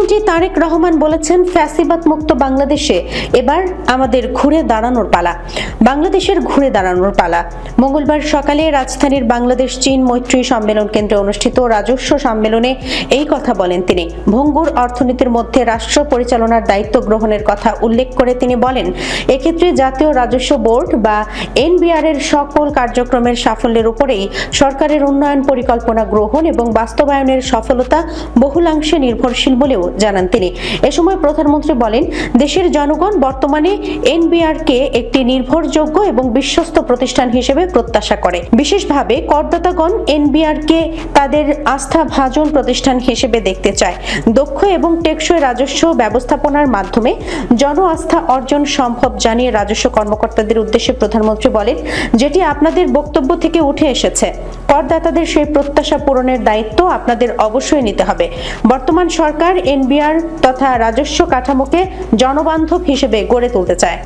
প্রধানমন্ত্রী তারেক রহমান বলেছেন, ফ্যাসিবাদ মুক্ত বাংলাদেশে এবার আমাদের ঘুরে দাঁড়ানোর পালা। বাংলাদেশের ঘুরে দাঁড়ানোর পালা। মঙ্গলবার সকালে রাজধানীর বাংলাদেশ চীন মৈত্রী সম্মেলন কেন্দ্রে অনুষ্ঠিত রাজস্ব সম্মেলনে এই কথা বলেন তিনি। ভঙ্গুর অর্থনীতির মধ্যে রাষ্ট্র পরিচালনার দায়িত্ব গ্রহণের কথা উল্লেখ করে তিনি বলেন, এক্ষেত্রে জাতীয় রাজস্ব বোর্ড বা এনবিআর এর সকল কার্যক্রমের সাফল্যের উপরেই সরকারের উন্নয়ন পরিকল্পনা গ্রহণ এবং বাস্তবায়নের সফলতা বহুলাংশে নির্ভরশীল বলেও জানান তিনি। এ সময় প্রধানমন্ত্রী বলেন, দেশের জনগণ বর্তমানে এনবিআর কে একটি নির্ভরযোগ্য এবং বিশ্বস্ত প্রতিষ্ঠান হিসেবে প্রত্যাশা করে। বিশেষভাবে করদাতাগণ এনবিআর কে তাদের আস্থাভাজন প্রতিষ্ঠান হিসেবে দেখতে চায়। দক্ষ এবং টেকসই রাজস্ব ব্যবস্থাপনার মাধ্যমে জন আস্থা অর্জন সম্ভব জানিয়ে রাজস্ব কর্মকর্তাদের উদ্দেশ্যে প্রধানমন্ত্রী বলেন, যেটি আপনাদের বক্তব্য থেকে উঠে এসেছে, করদাতাদের সেই প্রত্যাশা পূরণের দায়িত্ব আপনাদের অবশ্যই নিতে হবে। বর্তমান সরকার এনবিআর তথা রাজস্ব কাঠামোকে জনবান্ধব হিসেবে গড়ে তুলতে চায়।